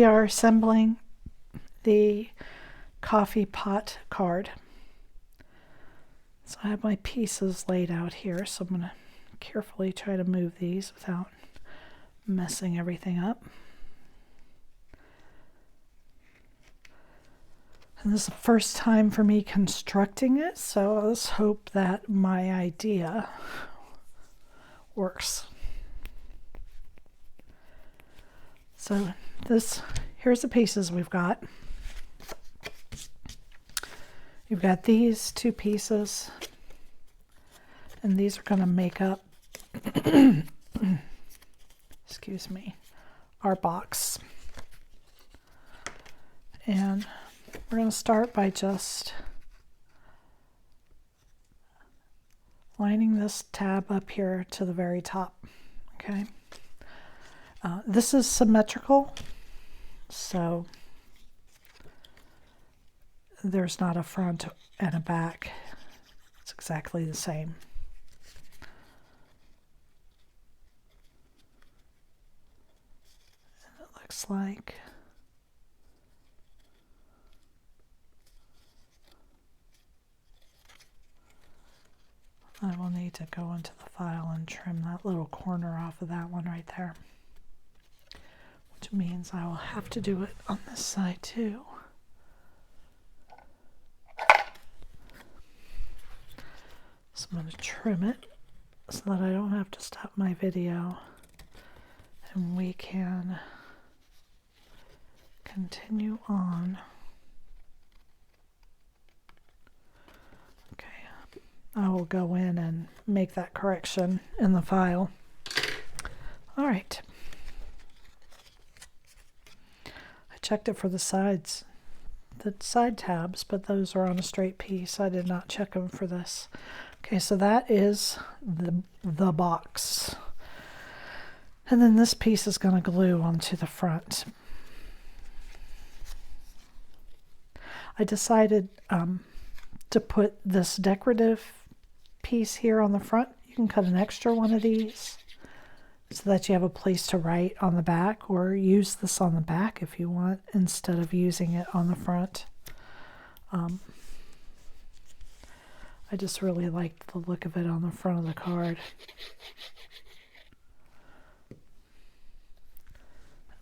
We are assembling the coffee pot card. So I have my pieces laid out here, so I'm going to carefully try to move these without messing everything up. And this is the first time for me constructing it, so let's hope that my idea works. So here's the pieces we've got. You've got these two pieces, and these are going to make up, excuse me, our box. And we're going to start by just lining this tab up here to the very top, okay? This is symmetrical, so there's not a front and a back. It's exactly the same. And it looks like I will need to go into the file and trim that little corner off of that one right there, which means I will have to do it on this side too. So I'm going to trim it so that I don't have to stop my video and we can continue on. Okay, I will go in and make that correction in the file. All right. I checked it for the sides, the side tabs, but those are on a straight piece. I did not check them for this. Okay, so that is the box. And then this piece is going to glue onto the front. I decided to put this decorative piece here on the front. You can cut an extra one of these so that you have a place to write on the back, or use this on the back if you want instead of using it on the front. I just really liked the look of it on the front of the card.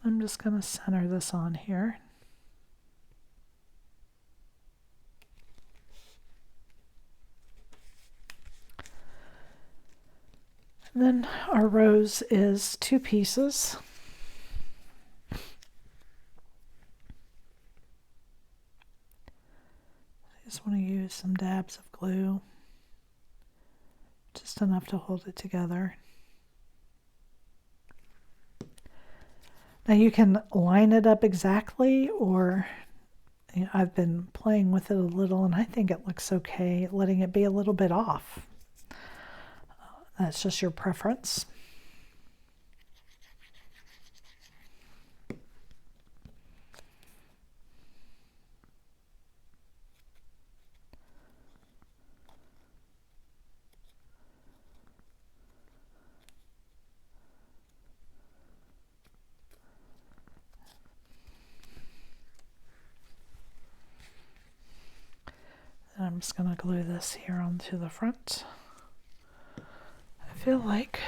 I'm just going to center this on here. And then our rose is two pieces. I just want to use some dabs of glue, just enough to hold it together. Now you can line it up exactly, or I've been playing with it a little and I think it looks okay letting it be a little bit off. That's just your preference. And I'm just going to glue this here onto the front. I feel like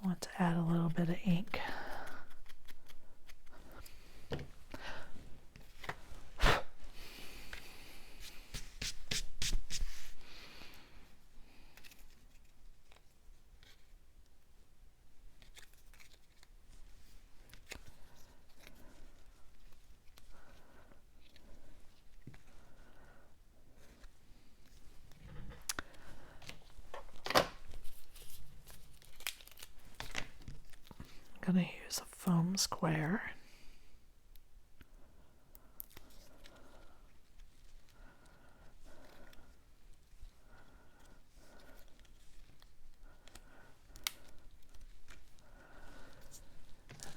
I want to add a little bit of ink. I'm going to use a foam square.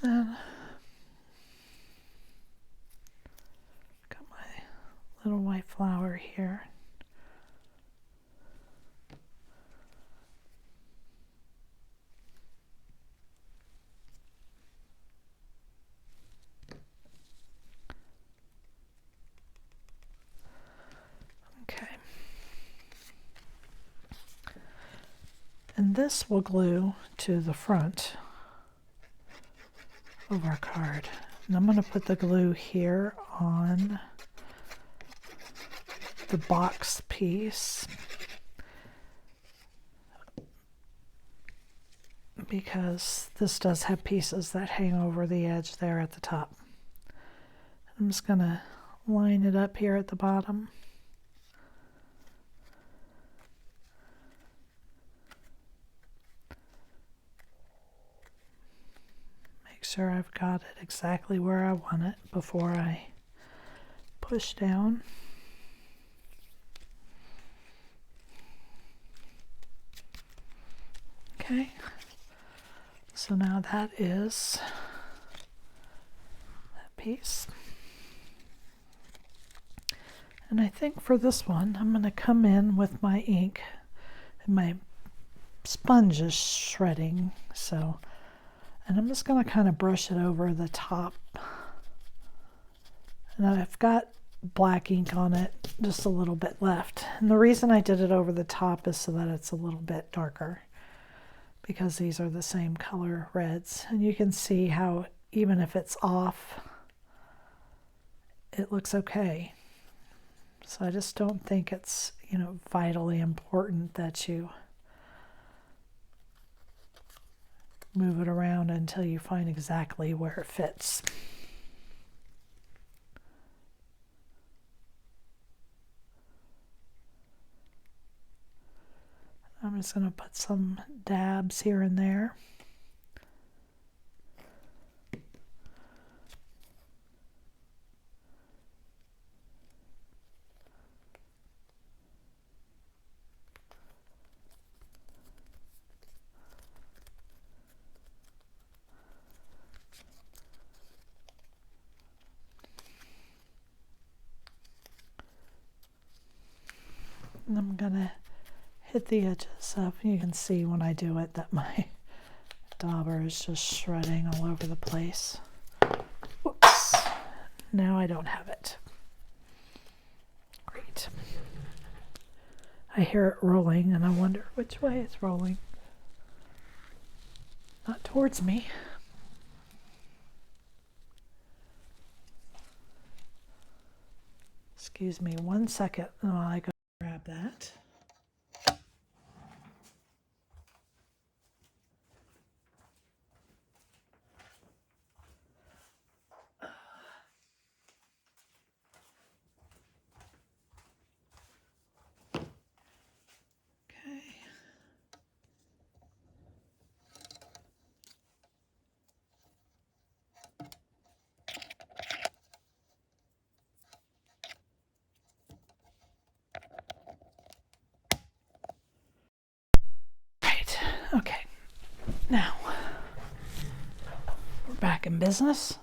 And got my little white flower here. this will glue to the front of our card. And I'm going to put the glue here on the box piece because this does have pieces that hang over the edge there at the top. I'm just going to line it up here at the bottom. Make sure I've got it exactly where I want it before I push down. Okay, so now that is that piece. And I think for this one, I'm going to come in with my ink, and my sponge is shredding, so, and I'm just going to kind of brush it over the top. And I've got black ink on it, just a little bit left. And the reason I did it over the top is so that it's a little bit darker, because these are the same color reds. And you can see how even if it's off, it looks okay. So I just don't think it's, you know, vitally important that you move it around until you find exactly where it fits. I'm just going to put some dabs here and there. And I'm going to hit the edges up. You can see when I do it that my dauber is just shredding all over the place. Whoops. Now I don't have it. Great. I hear it rolling and I wonder which way it's rolling. Not towards me. Excuse me 1 second while I go grab that. Okay, now we're back in business.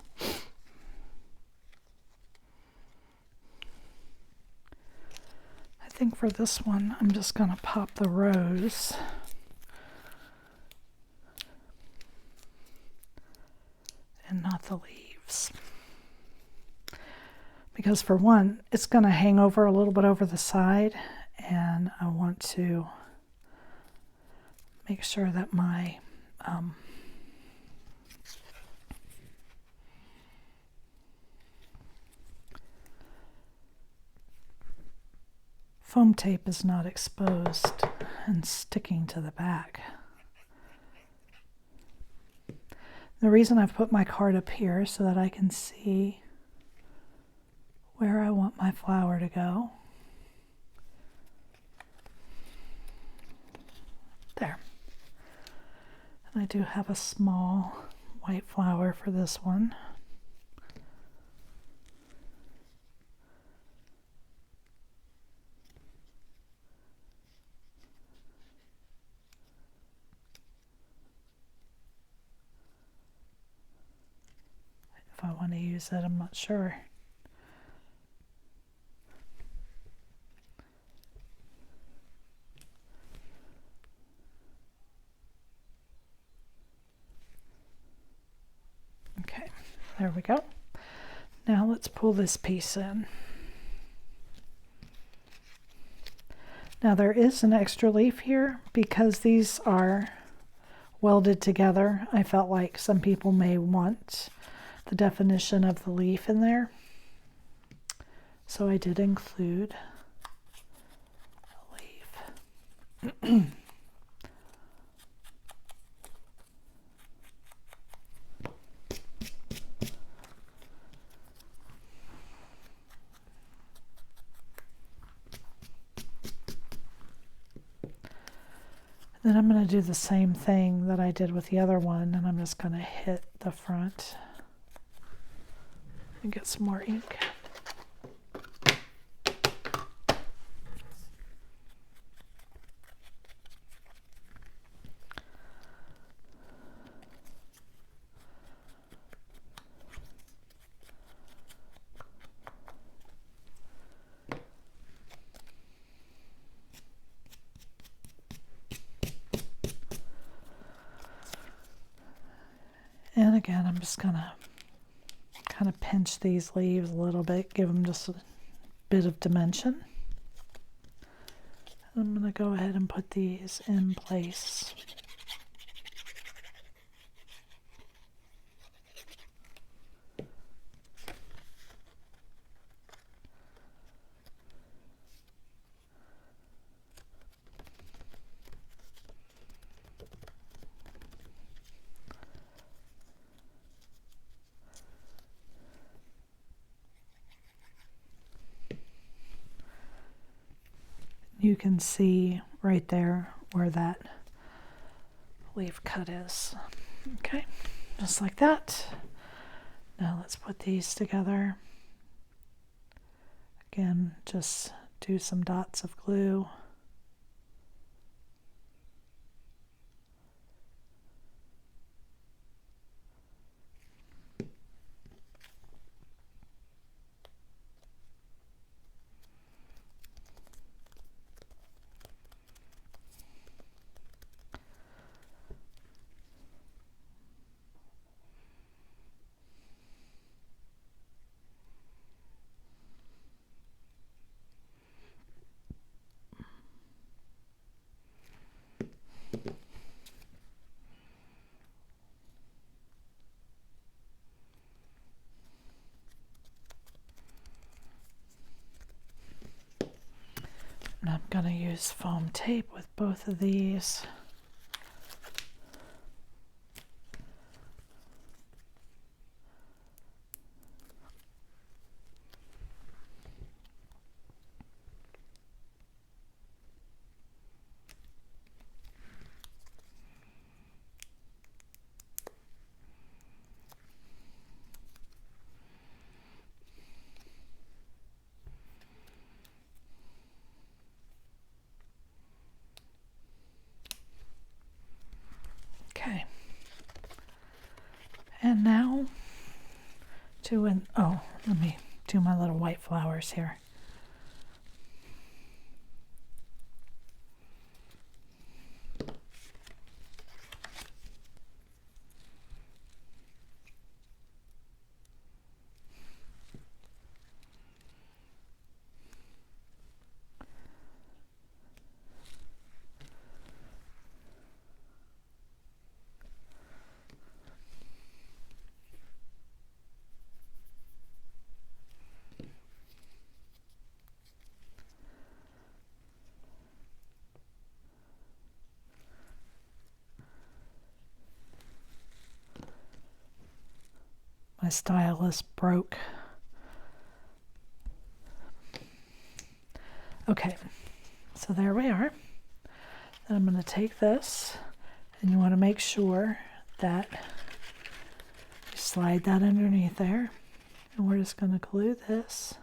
I think for this one, I'm just going to pop the rose and not the leaves. Because for one, it's going to hang over a little bit over the side, and I want to make sure that my foam tape is not exposed and sticking to the back. The reason I've put my card up here is so that I can see where I want my flower to go. There. And I do have a small white flower for this one. If I want to use it, I'm not sure. Okay, there we go. Now let's pull this piece in. Now there is an extra leaf here because these are welded together. I felt like some people may want the definition of the leaf in there. So I did include a leaf. Then I'm going to do the same thing that I did with the other one, and I'm just going to hit the front and get some more ink. And again, I'm just going to kind of pinch these leaves a little bit, give them just a bit of dimension. I'm going to go ahead and put these in place. You can see right there where that leaf cut is. Okay, just like that. Now let's put these together. Again, just do some dots of glue. And I'm going to use foam tape with both of these. Okay, and now let me do my little white flowers here. My stylus broke. Okay, so there we are. Then I'm going to take this, and you want to make sure that you slide that underneath there. And we're just going to glue this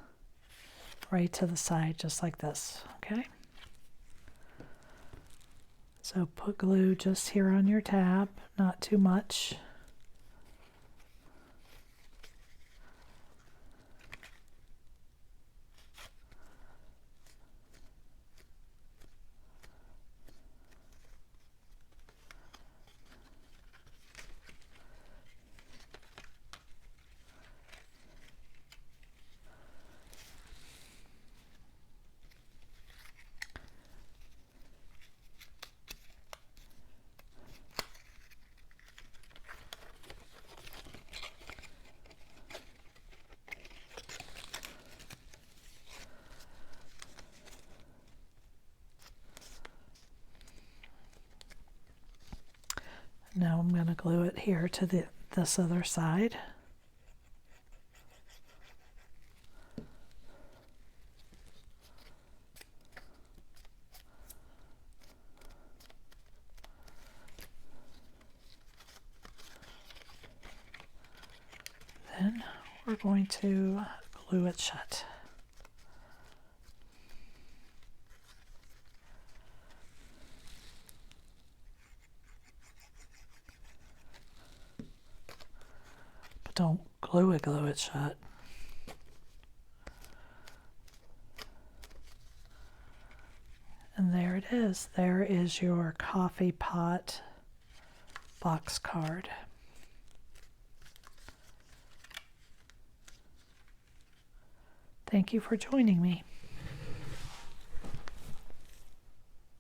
right to the side, just like this, okay? So put glue just here on your tab, not too much. I'm going to glue it here to this other side. Then we're going to glue it shut. But don't glue it shut. And there it is. There is your coffee pot box card. Thank you for joining me.